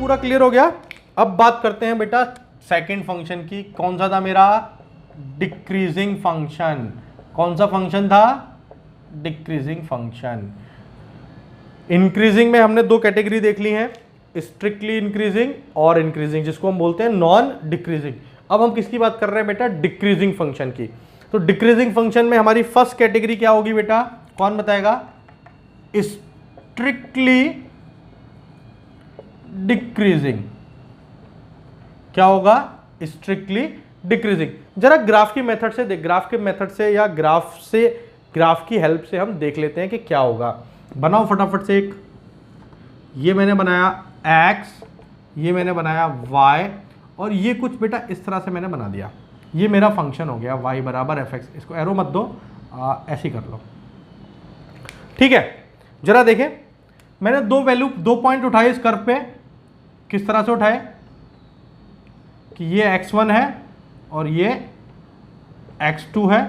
पूरा क्लियर हो गया। अब बात करते हैं बेटा सेकंड फंक्शन की। कौन सा था मेरा? Decreasing function. कौन सा फंक्शन था? Decreasing function. इंक्रीजिंग में हमने दो कैटेगरी देख ली हैं, स्ट्रिक्टली इंक्रीजिंग और इंक्रीजिंग, जिसको हम बोलते हैं नॉन डिक्रीजिंग। अब हम किसकी बात कर रहे हैं बेटा? डिक्रीजिंग फंक्शन की। तो डिक्रीजिंग फंक्शन में हमारी फर्स्ट कैटेगरी क्या होगी बेटा? कौन बताएगा? Strictly decreasing. क्या होगा? Strictly decreasing. जरा ग्राफ की मेथड से देख, ग्राफ के मेथड से या ग्राफ की हेल्प से हम देख लेते हैं कि क्या होगा। बनाओ फटाफट से एक। ये मैंने बनाया x, ये मैंने बनाया y, और ये कुछ बेटा इस तरह से मैंने बना दिया। ये मेरा फंक्शन हो गया y बराबर fx। इसको एरो मत दो, ऐसे ही कर लो, ठीक है। जरा देखें, मैंने दो पॉइंट उठाए इस कर्व पे। किस तरह से उठाए? कि ये x1 है और ये x2 है,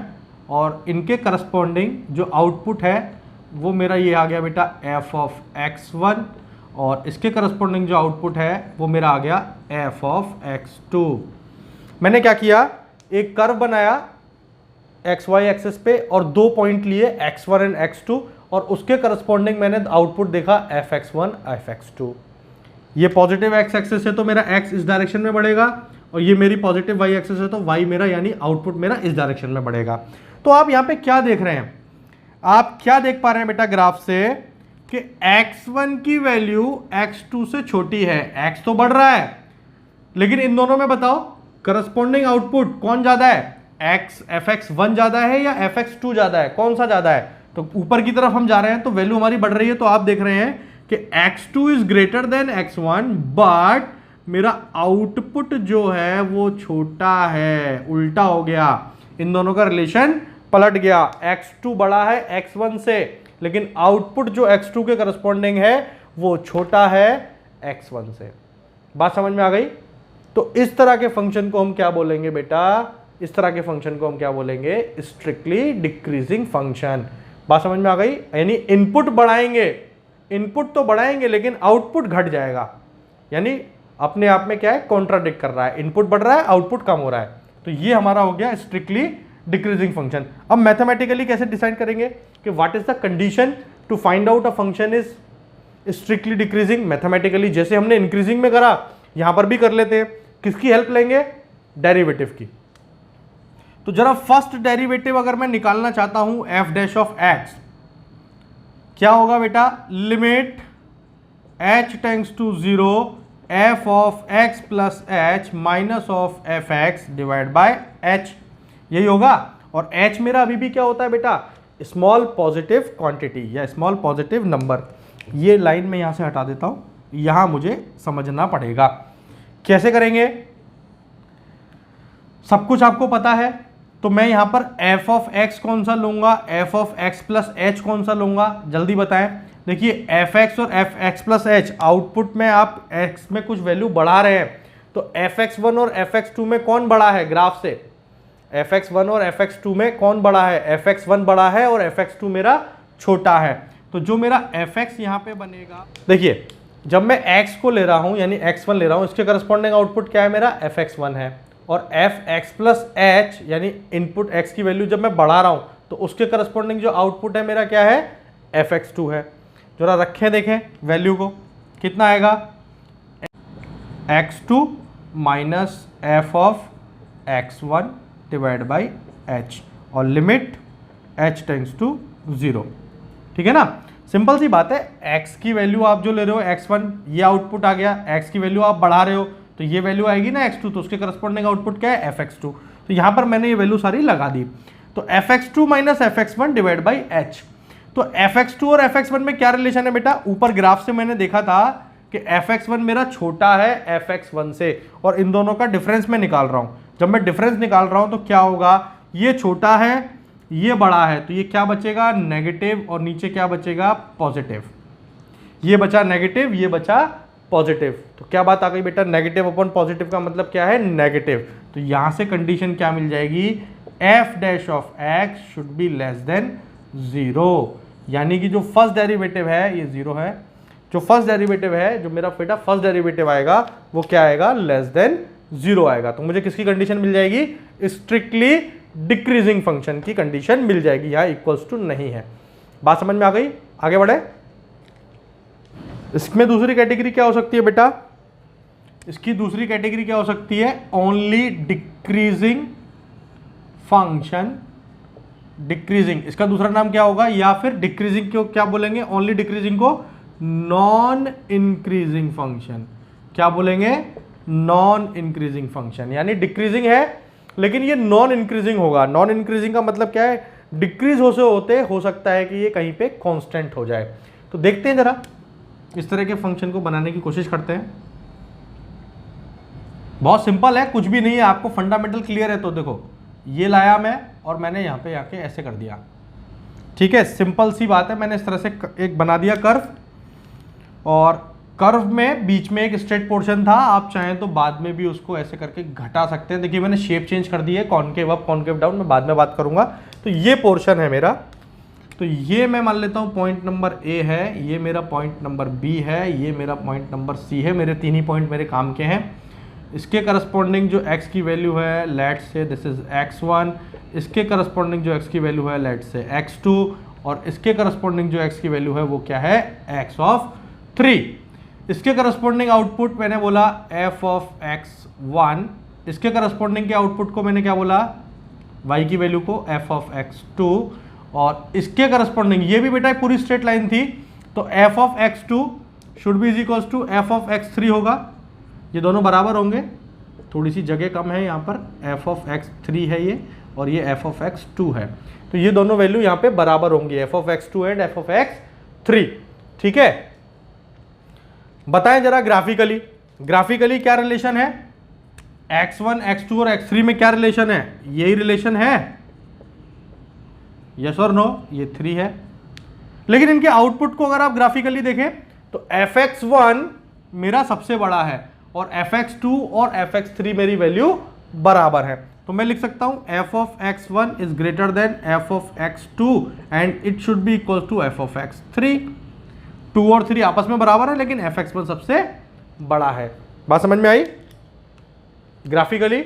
और इनके करस्पॉन्डिंग जो आउटपुट है वो मेरा ये आ गया बेटा f ऑफ x1, और इसके करस्पॉन्डिंग जो आउटपुट है वो मेरा आ गया f ऑफ x2। मैंने क्या किया? एक कर्व बनाया xy एक्सिस पे और दो पॉइंट लिए x1 एंड x2, और उसके करस्पॉन्डिंग मैंने आउटपुट देखा fx1 fx2। ये पॉजिटिव x एक्सिस है तो मेरा x इस डायरेक्शन में बढ़ेगा, और ये मेरी पॉजिटिव y एक्सिस है तो y मेरा यानी आउटपुट मेरा इस डायरेक्शन में बढ़ेगा। तो आप यहाँ पे क्या देख रहे हैं? आप क्या देख पा रहे हैं बेटा ग्राफ से कि x1 की वैल्यू x2 से छोटी है। x तो बढ़ रहा है, लेकिन इन दोनों में बताओ करस्पॉन्डिंग आउटपुट कौन ज्यादा है? fx1 ज्यादा है या fx2 ज्यादा है? कौन सा ज्यादा है? तो ऊपर की तरफ हम जा रहे हैं तो वैल्यू हमारी बढ़ रही है। तो आप देख रहे हैं कि x2 is greater then x1, but मेरा आउटपुट जो है वो छोटा है। उल्टा हो गया, इन दोनों का रिलेशन पलट गया। x2 बड़ा है x1 से, लेकिन आउटपुट जो x2 के करस्पॉन्डिंग है वो छोटा है x1 से। बात समझ में आ गई? तो इस तरह के फंक्शन को हम क्या बोलेंगे बेटा? इस तरह के फंक्शन को हम क्या बोलेंगे? Strictly decreasing function. बात समझ में आ गई? यानी इनपुट बढ़ाएंगे, इनपुट तो बढ़ाएंगे लेकिन आउटपुट घट जाएगा, यानी अपने आप में क्या है? कॉन्ट्राडिक्ट कर रहा है। इनपुट बढ़ रहा है, आउटपुट कम हो रहा है। तो ये हमारा हो गया स्ट्रिक्टली डिक्रीजिंग फंक्शन। अब मैथमेटिकली कैसे डिसाइड करेंगे कि what is the condition to find out a function is strictly decreasing? Mathematically जैसे हमने इंक्रीजिंग में करा, यहां पर भी कर लेते हैं। किसकी हेल्प लेंगे? डेरिवेटिव की। तो जरा फर्स्ट डेरिवेटिव अगर मैं निकालना चाहता हूं एफ डैश ऑफ एक्स, क्या होगा बेटा? Limit h tends to 0 f of x plus h minus of f x divide by h, यही होगा। और h मेरा अभी भी क्या होता है बेटा? स्मॉल पॉजिटिव क्वांटिटी या स्मॉल पॉजिटिव नंबर। ये लाइन में यहां से हटा देता हूं, यहां मुझे समझना पड़ेगा। कैसे करेंगे? सब कुछ आपको पता है, तो मैं यहां पर f ऑफ x कौन सा लूंगा, f of x plus h कौन सा लूंगा? जल्दी बताएं। देखिए fx और fx प्लस h, आउटपुट में आप x में कुछ वैल्यू बढ़ा रहे हैं, तो fx1 और fx2 में कौन बड़ा है? ग्राफ से fx1 और fx2 में कौन बड़ा है? fx1 बड़ा है और fx2 मेरा छोटा है। तो जो मेरा fx यहां पे बनेगा, देखिए जब मैं x को ले रहा हूं यानी x1 ले रहा हूं, इसके करस्पॉन्डिंग आउटपुट क्या है? मेरा fx1 है। और fx प्लस h यानी इनपुट x की वैल्यू जब मैं बढ़ा रहा हूं तो उसके करस्पॉन्डिंग जो आउटपुट है मेरा क्या है? fx2 है। जरा रखें, देखें वैल्यू को, कितना आएगा? x2 minus F of x1 divide by h, और लिमिट h टेंड्स टू 0। ठीक है ना? सिंपल सी बात है। x की वैल्यू आप जो ले रहे हो x1, ये आउटपुट आ गया। x की वैल्यू आप बढ़ा रहे हो तो ये वैल्यू आएगी ना x2, तो उसके करस्पॉन्डिंग आउटपुट क्या है? fx2। तो यहां पर मैंने ये वैल्यू सारी लगा दी। तो fx2 minus fx1 divide by h। तो fx2 और fx1 में क्या रिलेशन है बेटा? ऊपर ग्राफ से मैंने देखा था कि fx1 मेरा छोटा है fx1 से, और इन दोनों का डिफरेंस मैं निकाल रहा हूं। जब मैं डिफरेंस निकाल रहा हूं तो क्या होगा? ये छोटा है, ये बड़ा है, तो ये क्या बचेगा? नेगेटिव, और नीचे क्या बचेगा? पॉजिटिव। ये बचा नेगेटिव, ये बचा पॉजिटिव। तो क्या बात आ गई बेटा? नेगेटिव अपॉन पॉजिटिव का मतलब क्या है? नेगेटिव। तो यहां से कंडीशन क्या मिल जाएगी? F dash of x should be less than 0, यानी कि जो फर्स्ट डेरिवेटिव है ये 0 है, जो फर्स्ट डेरिवेटिव है, जो मेरा बेटा फर्स्ट डेरिवेटिव आएगा वो क्या आएगा, लेस देन 0 आएगा। तो मुझे किसकी कंडीशन मिल जाएगी, स्ट्रिक्टली डिक्रीजिंग फंक्शन की कंडीशन मिल जाएगी, यहां इक्वल्स टू नहीं है। बात समझ में आ गई, आगे बढ़े। इसमें दूसरी कैटेगरी क्या हो सकती है बेटा, इसकी दूसरी कैटेगरी क्या हो सकती है, ओनली डिक्रीजिंग फंक्शन, डिक्रीजिंग, इसका दूसरा नाम क्या होगा, या फिर डिक्रीजिंग को क्या बोलेंगे, ओनली डिक्रीजिंग को नॉन इंक्रीजिंग फंक्शन, क्या बोलेंगे, नॉन इंक्रीजिंग फंक्शन। यानी डिक्रीजिंग है लेकिन ये नॉन इंक्रीजिंग होगा। नॉन इंक्रीजिंग का मतलब क्या है, डिक्रीज होते हो सकता है कि ये कहीं पे कांस्टेंट हो जाए। तो देखते हैं जरा, इस तरह के फंक्शन को बनाने की कोशिश करते हैं। बहुत सिंपल है, कुछ भी नहीं है, आपको फंडामेंटल क्लियर है। तो देखो ये लाया मैं और मैंने यहाँ पे आके ऐसे कर दिया, ठीक है, सिंपल सी बात है। मैंने इस तरह से एक बना दिया कर्व, और कर्व में बीच में एक स्ट्रेट पोर्शन था, आप चाहें तो बाद में भी उसको ऐसे करके घटा सकते हैं। देखिए मैंने शेप चेंज कर दी है, कॉनकेव अप कॉनकेव डाउन, मैं बाद में बात करूंगा। तो ये पोर्शन है मेरा, तो ये मैं मान लेता हूँ पॉइंट नंबर ए है, ये मेरा पॉइंट नंबर बी है, ये मेरा पॉइंट नंबर सी है। मेरे तीन ही पॉइंट मेरे काम के हैं। इसके करस्पॉन्डिंग जो x की वैल्यू है, लेट से दिस इज x1, इसके करस्पॉन्डिंग जो x की वैल्यू है, लेट से x2, और इसके करस्पॉन्डिंग जो x की वैल्यू है वो क्या है, x ऑफ 3। इसके करस्पॉन्डिंग आउटपुट मैंने बोला f ऑफ x1, इसके करस्पॉन्डिंग के आउटपुट को मैंने क्या बोला, y की वैल्यू को f ऑफ x2, और इसके करस्पॉन्डिंग, ये भी बेटा पूरी स्ट्रेट लाइन थी, तो f of x2 should be is equals to f of x3 होगा। ये दोनों बराबर होंगे, थोड़ी सी जगह कम है यहाँ पर, f ऑफ x3 है ये, और ये f ऑफ x2 है, तो ये दोनों वैल्यू यहाँ पे बराबर होंगी, f of x2 and f of x3। ठीक है, बताएं जरा ग्राफिकली क्या रिलेशन है, x1 x2 और x3 में क्या रिलेशन है, यही रिलेशन है, यस और नो, ये 3 है। लेकिन इनके आउटपुट को अगर आप ग्राफिकली देखें तो fx1 मेरा सबसे बड़ा है और fx2 और fx3 मेरी वैल्यू बराबर है। तो मैं लिख सकता हूं f of x1 is greater than f of x2 and it should be equal to f of x3। 2 और 3 आपस में बराबर है लेकिन fx1 सबसे बड़ा है। बात समझ में आई ग्राफिकली?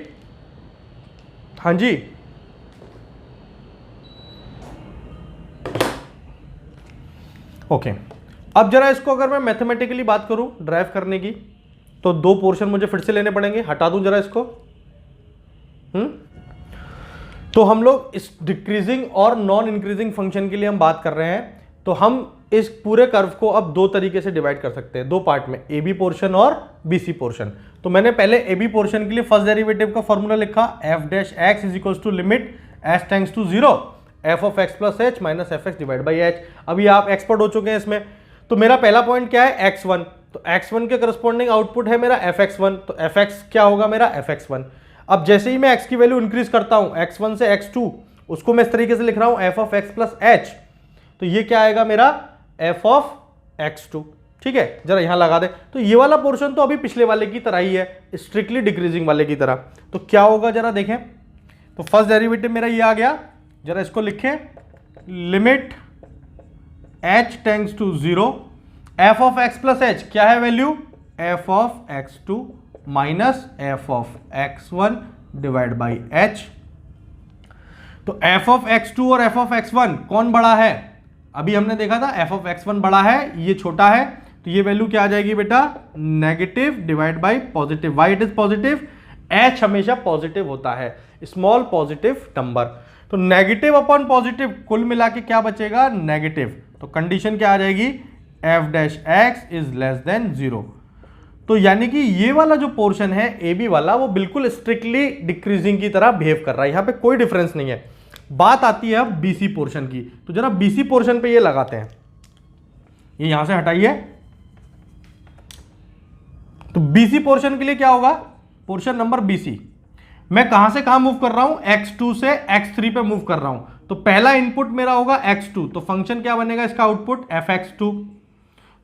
हाँ जी, ओके। अब जरा इसको अगर मैं मैथमेटिकली बात करूं ड्राइव करने की, तो दो पोर्शन मुझे फिर से लेने पड़ेंगे। हटा दूं जरा इसको। तो हम लोग इस डिक्रीजिंग और नॉन इंक्रीजिंग फंक्शन के लिए हम बात कर रहे हैं, तो हम इस पूरे कर्व को अब दो तरीके से डिवाइड कर सकते हैं, दो पार्ट में, ए बी पोर्शन और बी सी पोर्शन। तो मैंने पहले ए बी पोर्शन के लिए फर्स्ट डेरिवेटिव का फॉर्मूला लिखा, f dash x is equal to limit s tends to 0 f of x plus h minus f x divide by h. अभी आप एक्सपर्ट हो चुके हैं इसमें। तो मेरा पहला पॉइंट क्या है, x1, तो x1 के करस्पॉन्डिंग आउटपुट है मेरा fx1, तो fx क्या होगा मेरा fx1। अब जैसे ही मैं x की वैल्यू इंक्रीज करता हूं x1 से x2, उसको मैं इस तरीके से लिख रहा हूं f of x plus h, तो ये क्या आएगा मेरा f ऑफ x2। ठीक है, जरा यहां लगा दे। तो ये वाला पोर्शन तो अभी पिछले वाले की तरह ही है, स्ट्रिक्टली डिक्रीजिंग वाले की तरह। तो क्या होगा जरा देखें, तो फर्स्ट डेरिवेटिव मेरा ये आ गया, जरा इसको लिखें, limit h tends to 0 f of x plus h क्या है value, f of x2 minus f of x1 divide by h। तो f ऑफ x2 और f ऑफ x1 कौन बड़ा है, अभी हमने देखा था f ऑफ x1 बड़ा है, ये छोटा है, तो ये वैल्यू क्या आ जाएगी बेटा, negative divide by positive. Why it is positive, h हमेशा पॉजिटिव होता है, स्मॉल पॉजिटिव नंबर। तो नेगेटिव अपॉन पॉजिटिव कुल मिला के क्या बचेगा, नेगेटिव। तो कंडीशन क्या आ जाएगी, F dash x is less than 0। तो यानी कि ये वाला जो पोर्शन है ए बी वाला, वो बिल्कुल स्ट्रिक्टली डिक्रीजिंग की तरह बिहेव कर रहा है, यहां पे कोई डिफरेंस नहीं है। बात आती है अब बीसी पोर्शन की, तो जरा बीसी पोर्शन पे ये लगाते हैं, ये यहां से हटाइए। तो बीसी पोर्शन के लिए क्या होगा, पोर्शन नंबर बीसी, मैं कहां से कहां मूव कर रहा हूं, x2 से x3 पे मूव कर रहा हूं। तो पहला इनपुट मेरा होगा x2, तो फंक्शन क्या बनेगा इसका आउटपुट fx2।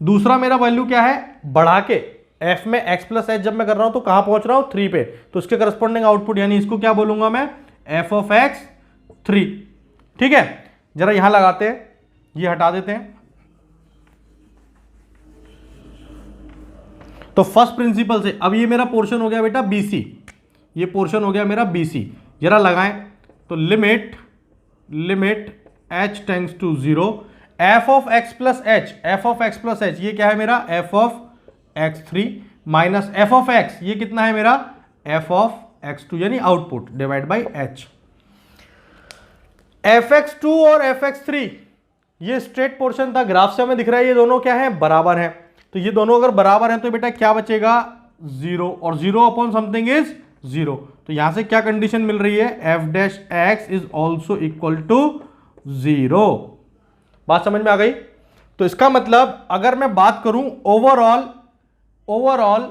दूसरा मेरा वैल्यू क्या है, बढ़ा के f में x प्लस h जब मैं कर रहा हूं तो कहां पहुंच रहा हूं, 3 पे, तो इसके करस्पॉन्डिंग आउटपुट यानी इसको क्या बोलूंगा मैं, f ऑफ x3। ठीक है, जरा यहां लगाते हैं, ये हटा देते हैं। तो फर्स्ट प्रिंसिपल से अब ये मेरा पोर्शन हो गया बेटा BC, ये पोर्शन हो गया मेरा BC, जरा लगाएं तो limit h tends to 0 f of x plus h, ये क्या है मेरा f of x3 minus f of x, ये कितना है मेरा f ऑफ x2 यानी output divide by h। fx2 और fx3 ये स्ट्रेट पोर्शन था, ग्राफ से हमें दिख रहा है ये दोनों क्या है, बराबर है। तो ये दोनों अगर बराबर हैं तो बेटा क्या बचेगा, 0, और 0 अपॉन समथिंग इज 0। तो यहां से क्या कंडीशन मिल रही है, f dash x is also equal to 0। बात समझ में आ गई। तो इसका मतलब अगर मैं बात करूं ओवरऑल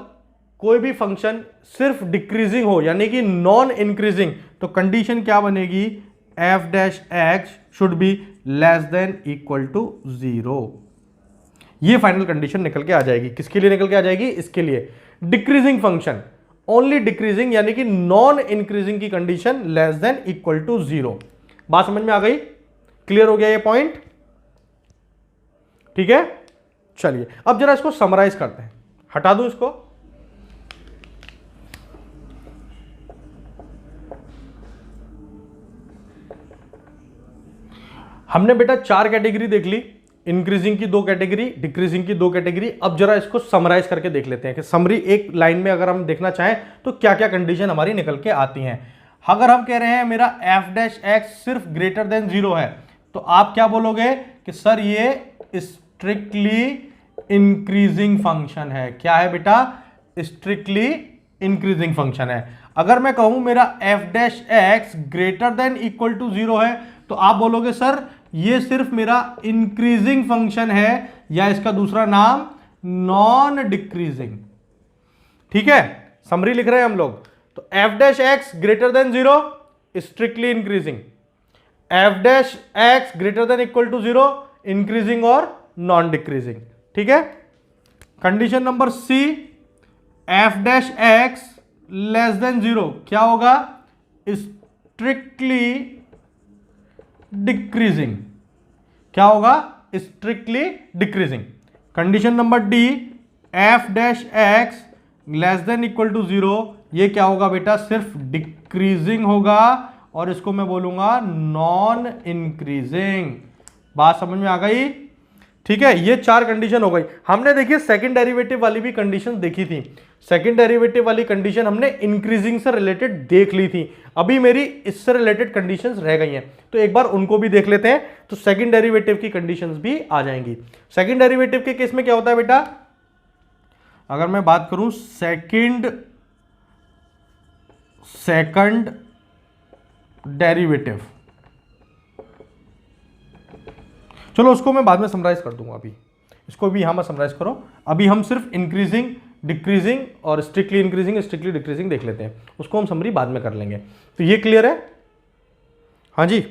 कोई भी फंक्शन सिर्फ डिक्रीजिंग हो यानी कि नॉन इंक्रीजिंग, तो कंडीशन क्या बनेगी, f dash x should be less than equal to 0। ये फाइनल कंडीशन निकल के आ जाएगी। किसके लिए निकल के आ जाएगी, इसके लिए डिक्रीजिंग फंक्शन, ओनली डिक्रीजिंग यानी कि नॉन इंक्रीजिंग की condition less than equal to 0। बात समझ में आ गई, क्लियर हो गया ये पॉइंट, ठीक है। चलिए अब जरा इसको समराइज करते हैं, हटा दूं इसको। हमने बेटा 4 कैटेगरी देख ली, इंक्रीजिंग की 2 कैटेगरी, डिक्रीजिंग की 2 कैटेगरी। अब जरा इसको समराइज करके देख लेते हैं कि समरी एक लाइन में अगर हम देखना चाहें तो क्या क्या कंडीशन हमारी निकल के आती हैं। अगर हम कह रहे हैं मेरा f डैश x सिर्फ ग्रेटर देन 0 है, तो आप क्या बोलोगे कि सर ये स्ट्रिक्टली इंक्रीजिंग फंक्शन है। क्या है बेटा, स्ट्रिक्टली इंक्रीजिंग फंक्शन है। अगर मैं कहूं मेरा f dash x greater than equal to 0 है, तो आप बोलोगे सर ये सिर्फ मेरा इंक्रीजिंग फंक्शन है, या इसका दूसरा नाम नॉन डिक्रीजिंग। ठीक है, समरी लिख रहे हैं हम लोग। तो f dash x greater than 0 strictly increasing, f dash x greater than equal to 0 increasing और नॉन डिक्रीजिंग। ठीक है। Condition number C, f dash x less than 0 क्या होगा, स्ट्रिक्टली डिक्रीजिंग। क्या होगा, strictly decreasing. Condition number D, f dash x less than equal to 0, ये क्या होगा बेटा, सिर्फ डिक्रीजिंग होगा, और इसको मैं बोलूंगा नॉन इंक्रीजिंग। बात समझ में आ गई। ठीक है, ये 4 कंडीशन हो गई। हमने देखिए सेकंड डेरिवेटिव वाली भी कंडीशन देखी थी। सेकंड डेरिवेटिव वाली कंडीशन हमने इंक्रीजिंग से रिलेटेड देख ली थी। अभी मेरी इससे रिलेटेड कंडीशंस रह गई हैं, तो एक बार उनको भी देख लेते हैं, तो सेकंड डेरिवेटिव की कंडीशंस भी आ जाएंगी। सेकंड डेरिवेटिव के केस में क्या होता है बेटा, अगर मैं बात करूं सेकंड डेरिवेटिव, चलो उसको मैं बाद में समराइज कर दूंगा, अभी इसको भी यहां मैं समराइज करो। अभी हम सिर्फ इंक्रीजिंग, डिक्रीजिंग और स्ट्रिक्टली इंक्रीजिंग, स्ट्रिक्टली डिक्रीजिंग देख लेते हैं, उसको हम समरी बाद में कर लेंगे। तो ये क्लियर है, हाँ जी,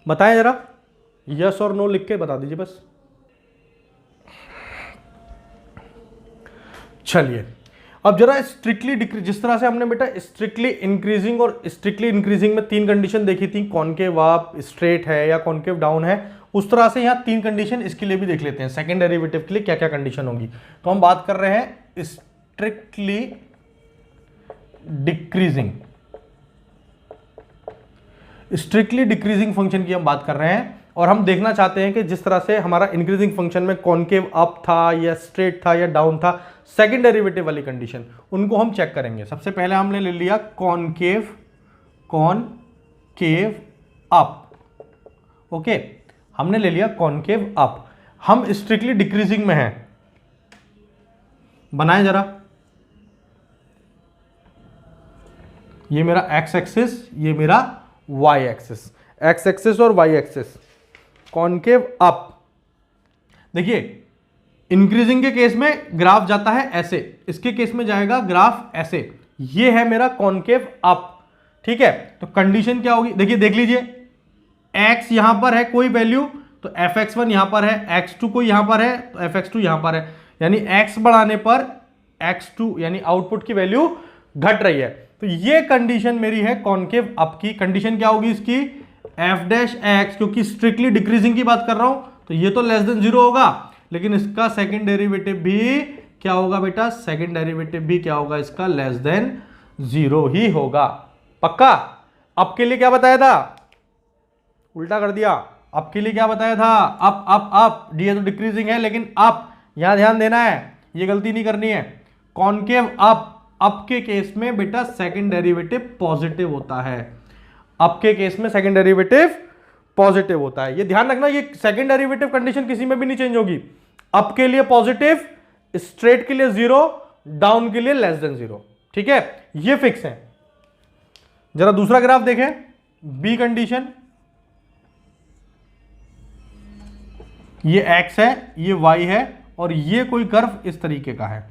बताएं जरा, यस और नो लिख के बता दीजिए बस। चलिए अब जरा स्ट्रिक्टली डिक्रीज, जिस तरह से हमने बेटा स्ट्रिक्टली इंक्रीजिंग और स्ट्रिक्टली इंक्रीजिंग में 3 कंडीशन देखी थी, कॉनकेव अप, स्ट्रेट है या कॉनकेव डाउन है, उस तरह से यहां 3 कंडीशन इसके लिए भी देख लेते हैं। सेकंड डेरिवेटिव के लिए क्या क्या कंडीशन होगी। तो हम बात कर रहे हैं strictly decreasing, strictly decreasing function की हम बात कर रहे हैं, और हम देखना चाहते हैं कि जिस तरह से हमारा इंक्रीजिंग फंक्शन में कॉनकेव अप था या स्ट्रेट था या डाउन था, सेकंड डेरिवेटिव वाली कंडीशन उनको हम चेक करेंगे। सबसे पहले हमने ले लिया कॉनकेव अप, ओके, हमने ले लिया कॉनकेव अप। हम स्ट्रिक्टली डिक्रीजिंग में हैं, बनाएं जरा, ये मेरा एक्स एक्सिस, ये मेरा वाई एक्सिस, एक्स एक्सिस और वाई एक्सिस, कॉनकेव अप। देखिए इंक्रीजिंग के केस में ग्राफ जाता है ऐसे, इसके केस में जाएगा ग्राफ ऐसे, ये है मेरा कॉनकेव अप। ठीक है, तो कंडीशन क्या होगी, देखिए देख लीजिए, x यहां पर है कोई वैल्यू तो fx1 यहां पर है, x2 कोई यहां पर है तो fx2 यहां पर है, यानी x बढ़ाने पर x2 यानी आउटपुट की वैल्यू घट रही है। तो ये कंडीशन मेरी है कॉनकेव अप की। कंडीशन क्या होगी इसकी, f डैश x, क्योंकि स्ट्रिक्टली डिक्रीजिंग की बात कर रहा हूं तो ये तो लेस देन 0 होगा, लेकिन इसका सेकंड डेरिवेटिव भी क्या होगा बेटा, सेकंड डेरिवेटिव भी क्या होगा इसका, लेस देन 0 ही होगा। पक्का। अब के लिए क्या बताया था, उल्टा कर दिया। अब के लिए क्या बताया था, अप डी तो डिक्रीजिंग है, लेकिन अप, यहां ध्यान देना है, ये गलती नहीं करनी है। कॉन्केव अप के केस में बेटा सेकंड डेरिवेटिव पॉजिटिव होता है। अप के केस में सेकंड डेरिवेटिव पॉजिटिव होता है, ये ध्यान रखना। ये सेकंड डेरिवेटिव कंडीशन किसी में भी नहीं चेंज होगी। अप के लिए पॉजिटिव, स्ट्रेट के लिए 0, डाउन के लिए लेस देन 0। ठीक है, ये फिक्स है। जरा दूसरा ग्राफ देखें, बी कंडीशन, ये x है, ये y है, और ये कोई कर्व इस तरीके का है।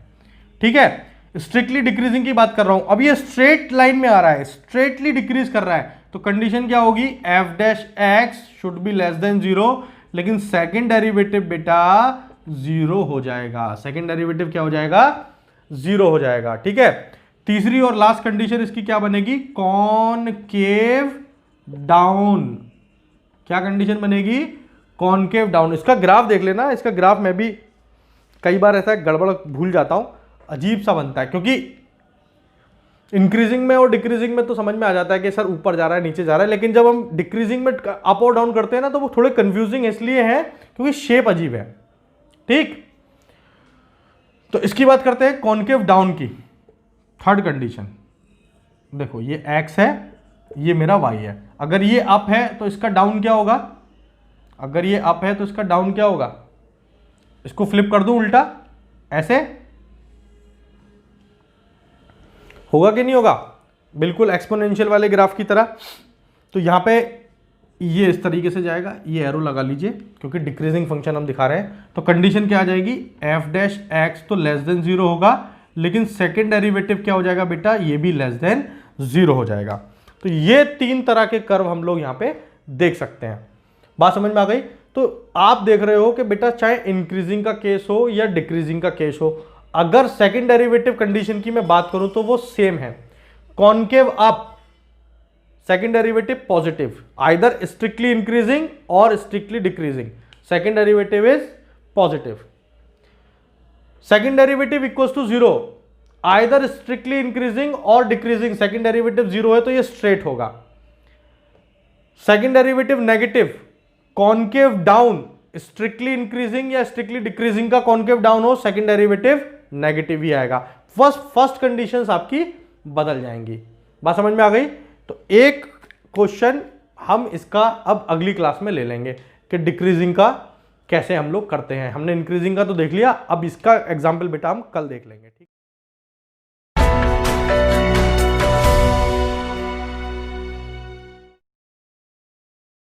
ठीक है, स्ट्रिक्टली डिक्रीजिंग की बात कर रहा हूं। अब ये स्ट्रेट लाइन में आ रहा है, स्ट्रेटली डिक्रीज कर रहा है, तो कंडीशन क्या होगी, f dash x should be less than 0, लेकिन सेकंड डेरिवेटिव बेटा 0 हो जाएगा। सेकंड डेरिवेटिव क्या हो जाएगा, 0 हो जाएगा। ठीक है, तीसरी और लास्ट कंडीशन इसकी क्या बनेगी, कॉनकेव डाउन। क्या कंडीशन बनेगी, कॉनकेव डाउन। इसका ग्राफ देख लेना, इसका ग्राफ मैं भी कई बार ऐसा गड़बड़ भूल जाता हूं, अजीब सा बनता है, क्योंकि इंक्रीजिंग में और डिक्रीजिंग में तो समझ में आ जाता है कि सर ऊपर जा रहा है नीचे जा रहा है, लेकिन जब हम डिक्रीजिंग में अप और डाउन करते हैं ना, तो वो थोड़े कंफ्यूजिंग इसलिए है क्योंकि शेप अजीब है। ठीक, तो इसकी बात करते हैं कॉनकेव डाउन की। थर्ड कंडीशन देखो, ये x है, ये मेरा y है। अगर ये अप है तो इसका डाउन क्या होगा, अगर ये अप है तो इसका डाउन क्या होगा, इसको फ्लिप कर दूं उल्टा, ऐसे होगा कि नहीं होगा, बिल्कुल एक्सपोनेंशियल वाले ग्राफ की तरह। तो यहां पे ये इस तरीके से जाएगा, ये एरो लगा लीजिए क्योंकि डिक्रीजिंग फंक्शन हम दिखा रहे हैं। तो कंडीशन क्या आ जाएगी, f डैश x तो लेस देन 0 होगा, लेकिन सेकेंड डेरिवेटिव क्या हो जाएगा बेटा, ये भी लेस देन 0 हो जाएगा। तो ये तीन तरह के कर्व हम लोग यहां पे देख सकते हैं। बात समझ में आ गई। तो आप देख रहे हो कि बेटा चाहे इंक्रीजिंग का केस हो या डिक्रीजिंग का केस हो, अगर सेकेंड डेरिवेटिव कंडीशन की मैं बात करूं तो वो सेम है। Concave up, second derivative positive, either strictly increasing और strictly decreasing, second derivative is positive. Second derivative equals to 0, either strictly increasing और डिक्रीजिंग, सेकेंड डेरिवेटिव 0 है तो ये स्ट्रेट होगा। Second derivative negative, concave down, strictly increasing या strictly decreasing का concave down हो, second derivative negative ही आएगा। फर्स्ट कंडीशंस आपकी बदल जाएंगी। बात समझ में आ गई। तो एक क्वेश्चन हम इसका अब अगली क्लास में ले लेंगे कि डिक्रीजिंग का कैसे हम लोग करते हैं। हमने इंक्रीजिंग का तो देख लिया, अब इसका एग्जाम्पल बेटा हम कल देख लेंगे।